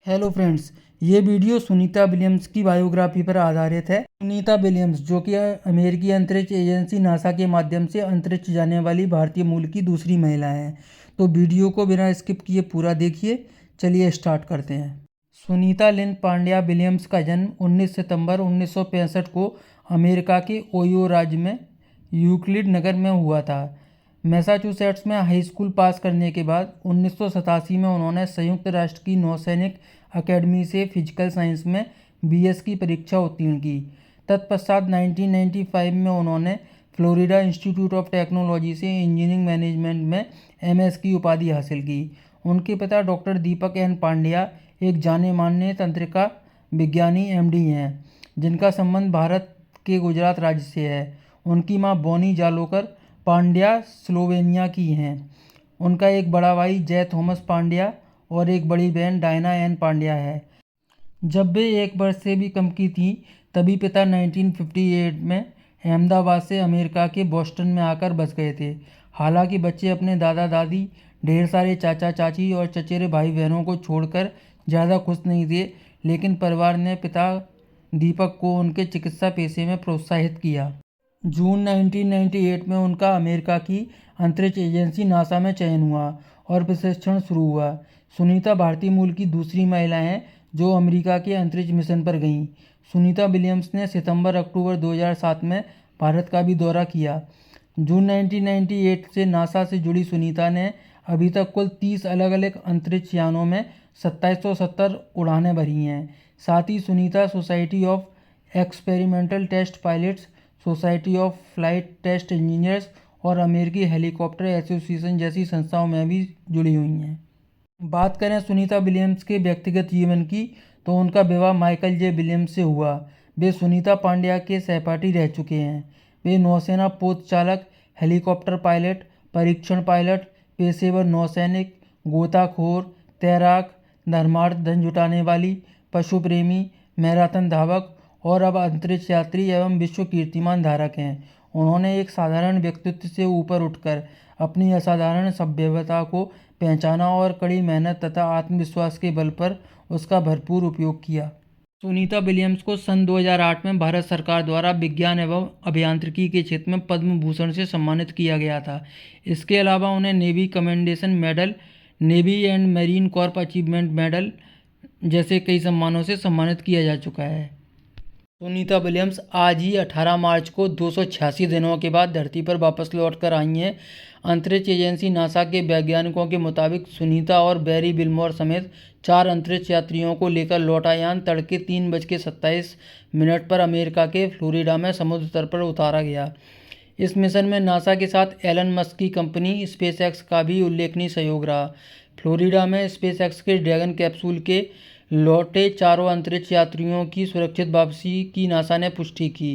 Hello friends, ये video Sunita Williams की biography पर आधारित है। सुनीता विलियम्स जो कि अमेरिकी अंतरिक्ष एजेंसी नासा के माध्यम से अंतरिक्ष जाने वाली भारतीय मूल की दूसरी महिला हैं। तो वीडियो को बिना स्किप किए पूरा देखिए। चलिए स्टार्ट करते हैं। सुनीता लिन पांड्या विलियम्स का जन्म 19 सितंबर 1965 को अमेरिका के ओयो राज्य में यूक्लिड नगर में हुआ था। मैसाचुसेट्स में हाई स्कूल पास करने के बाद 1987 में उन्होंने संयुक्त राष्ट्र की नौसैनिक अकेडमी से फिजिकल साइंस में बीएस की परीक्षा उत्तीर्ण की। तत्पश्चात 1995 में उन्होंने फ्लोरिडा इंस्टीट्यूट ऑफ टेक्नोलॉजी से इंजीनियरिंग मैनेजमेंट में एमएस की उपाधि हासिल की। उनके पिता डॉक्टर दीपक एन पांड्या एक जाने माने तंत्रिका विज्ञानी एमडी हैं, जिनका संबंध भारत के गुजरात राज्य से है। उनकी मां बोनी जालोकर पांड्या स्लोवेनिया की हैं। उनका एक बड़ा भाई जय थॉमस पांड्या और एक बड़ी बहन डायना एन पांड्या है। जब वे 1 वर्ष से भी कम की थी तभी पिता 1958 में अहमदाबाद से अमेरिका के बोस्टन में आकर बस गए थे। हालांकि बच्चे अपने दादा दादी, ढेर सारे चाचा चाची और चचेरे भाई बहनों को छोड़कर ज़्यादा खुश नहीं थे, लेकिन परिवार ने पिता दीपक को उनके चिकित्सा पेशे में प्रोत्साहित किया। जून 1998 में उनका अमेरिका की अंतरिक्ष एजेंसी नासा में चयन हुआ और प्रशिक्षण शुरू हुआ। सुनीता भारतीय मूल की दूसरी महिला हैं जो अमेरिका के अंतरिक्ष मिशन पर गईं। सुनीता विलियम्स ने सितंबर-अक्टूबर 2007 में भारत का भी दौरा किया। जून 1998 से नासा से जुड़ी सुनीता ने अभी तक कुल 30 अलग अलग अंतरिक्ष यानों में 2770 उड़ानें भरी हैं। साथ ही Sunita society of experimental test pilots, society of flight test engineers और अमेरिकी हेलीकॉप्टर एसोसिएशन जैसी संस्थाओं में भी जुड़ी हुई हैं। बात करें सुनीता विलियम्स के व्यक्तिगत जीवन की, तो उनका विवाह माइकल जे विलियम्स से हुआ। वे सुनीता पांड्या के सहपाठी रह चुके हैं। वे नौसेना पोत चालक, हेलीकॉप्टर पायलट, परीक्षण पायलट, पेशेवर नौसैनिक, गोताखोर, तैराक, धर्मार्थ धन जुटाने वाली, पशु प्रेमी, मैराथन धावक और अब अंतरिक्ष यात्री एवं विश्व कीर्तिमान धारक हैं। उन्होंने एक साधारण व्यक्तित्व से ऊपर उठकर अपनी असाधारण सभ्यता को पहचाना और कड़ी मेहनत तथा आत्मविश्वास के बल पर उसका भरपूर उपयोग किया। सुनीता विलियम्स को सन 2008 में भारत सरकार द्वारा विज्ञान एवं अभियांत्रिकी के क्षेत्र में पद्म भूषण से सम्मानित किया गया था। इसके अलावा उन्हें navy commendation medal, navy and marine Corp achievement medal जैसे कई सम्मानों से सम्मानित किया जा चुका है। सुनीता विलियम्स आज ही 18 मार्च को 286 दिनों के बाद धरती पर वापस लौट कर आई हैं। अंतरिक्ष एजेंसी नासा के वैज्ञानिकों के मुताबिक सुनीता और बैरी विल्मोर समेत 4 अंतरिक्ष यात्रियों को लेकर लौटा यान तड़के 3:27 पर अमेरिका के फ्लोरिडा में समुद्र तल पर उतारा गया। इस मिशन में नासा के साथ एलन मस्क की कंपनी स्पेसएक्स का भी उल्लेखनीय सहयोग रहा। फ्लोरिडा में स्पेसएक्स के ड्रैगन कैप्सूल के लौटे चारों अंतरिक्ष यात्रियों की सुरक्षित वापसी की नासा ने पुष्टि की।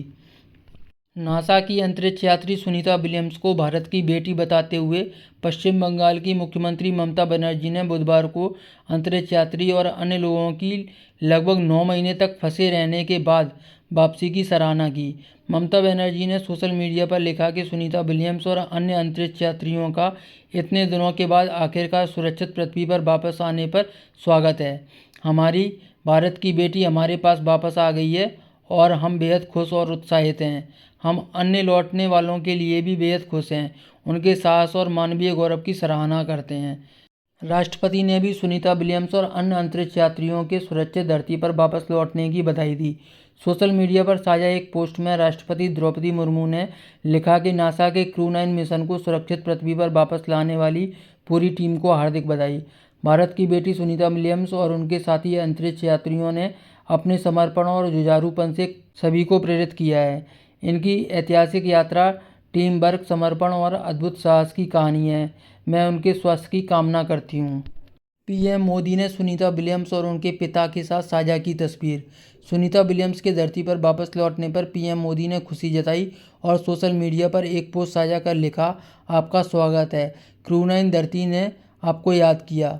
नासा की अंतरिक्ष यात्री सुनीता विलियम्स को भारत की बेटी बताते हुए पश्चिम बंगाल की मुख्यमंत्री ममता बनर्जी ने बुधवार को अंतरिक्ष यात्री और अन्य लोगों की लगभग 9 महीने तक फंसे रहने के बाद वापसी की सराहना की। ममता बनर्जी ने सोशल मीडिया पर लिखा कि सुनीता विलियम्स और अन्य अंतरिक्ष यात्रियों का इतने दिनों के बाद आखिरकार सुरक्षित पृथ्वी पर वापस आने पर स्वागत है। हमारी भारत की बेटी हमारे पास वापस आ गई है और हम बेहद खुश और उत्साहित हैं। हम अन्य लौटने वालों के लिए भी बेहद खुश हैं। उनके साहस और मानवीय गौरव की सराहना करते हैं। राष्ट्रपति ने भी सुनीता विलियम्स और अन्य अंतरिक्ष यात्रियों के सुरक्षित धरती पर वापस लौटने की बधाई दी। सोशल मीडिया पर साझा एक पोस्ट में राष्ट्रपति द्रौपदी मुर्मू ने लिखा कि नासा के क्रू 9 मिशन को सुरक्षित पृथ्वी पर वापस लाने वाली पूरी टीम को हार्दिक बधाई। भारत की बेटी सुनीता विलियम्स और उनके साथी अंतरिक्ष यात्रियों ने अपने समर्पण और जुझारूपन से सभी को प्रेरित किया है। इनकी ऐतिहासिक यात्रा टीम वर्क, समर्पण और अद्भुत साहस की कहानी है। मैं उनके स्वास्थ्य की कामना करती हूँ। पीएम मोदी ने सुनीता विलियम्स और उनके पिता के साथ साझा की तस्वीर। सुनीता विलियम्स के धरती पर वापस लौटने पर पीएम मोदी ने खुशी जताई और सोशल मीडिया पर एक पोस्ट साझा कर लिखा, आपका स्वागत है। क्रू 9 धरती ने आपको याद किया।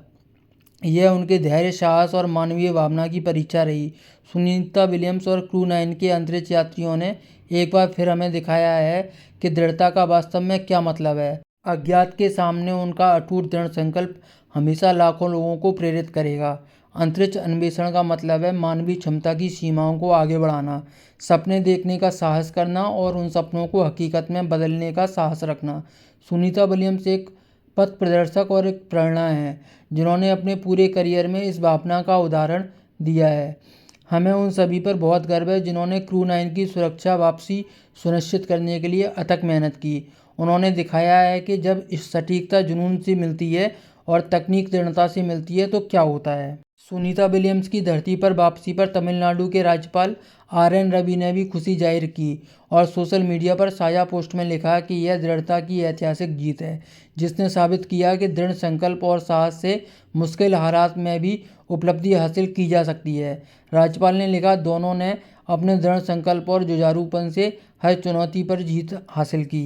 यह उनके धैर्य, साहस और मानवीय भावना की परीक्षा रही। सुनीता विलियम्स और क्रू 9 के अंतरिक्ष यात्रियों ने एक बार फिर हमें दिखाया है कि दृढ़ता का वास्तव में क्या मतलब है। अज्ञात के सामने उनका अटूट दृढ़ संकल्प हमेशा लाखों लोगों को प्रेरित करेगा। अंतरिक्ष अन्वेषण का मतलब है मानवीय क्षमता की सीमाओं को आगे बढ़ाना, सपने देखने का साहस करना और उन सपनों को हकीकत में बदलने का साहस रखना। सुनीता विलियम्स एक पथ प्रदर्शक और एक प्रेरणा है जिन्होंने अपने पूरे करियर में इस भावना का उदाहरण दिया है। हमें उन सभी पर बहुत गर्व है जिन्होंने क्रू 9 की सुरक्षा वापसी सुनिश्चित करने के लिए अथक मेहनत की। उन्होंने दिखाया है कि जब इस सटीकता जुनून से मिलती है और तकनीक दृढ़ता से मिलती है तो क्या होता है। सुनीता विलियम्स की धरती पर वापसी पर तमिलनाडु के राज्यपाल RN रवि ने भी खुशी जाहिर की और सोशल मीडिया पर साझा पोस्ट में लिखा कि यह दृढ़ता की ऐतिहासिक जीत है जिसने साबित किया कि दृढ़ संकल्प और साहस से मुश्किल हालात में भी उपलब्धि हासिल की जा सकती है। राज्यपाल ने लिखा, दोनों ने अपने दृढ़ संकल्प और जुझारूपन से हर चुनौती पर जीत हासिल की।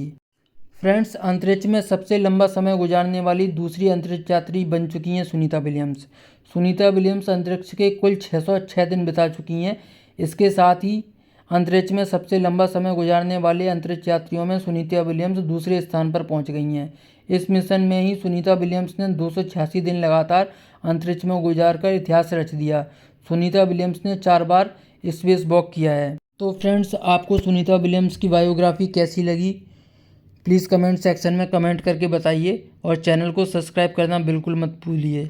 फ्रेंड्स, अंतरिक्ष में सबसे लंबा समय गुजारने वाली दूसरी अंतरिक्ष यात्री बन चुकी हैं सुनीता विलियम्स। सुनीता विलियम्स अंतरिक्ष के कुल 606 दिन बिता चुकी हैं। इसके साथ ही अंतरिक्ष में सबसे लंबा समय गुजारने वाले अंतरिक्ष यात्रियों में सुनीता विलियम्स दूसरे स्थान पर पहुंच गई हैं। इस मिशन में ही सुनीता विलियम्स ने 286 दिन लगातार अंतरिक्ष में गुजारकर इतिहास रच दिया। सुनीता विलियम्स ने 4 बार स्पेस वॉक किया है। तो फ्रेंड्स, आपको सुनीता विलियम्स की बायोग्राफी कैसी लगी? प्लीज़ कमेंट सेक्शन में कमेंट करके बताइए और चैनल को सब्सक्राइब करना बिल्कुल मत भूलिए।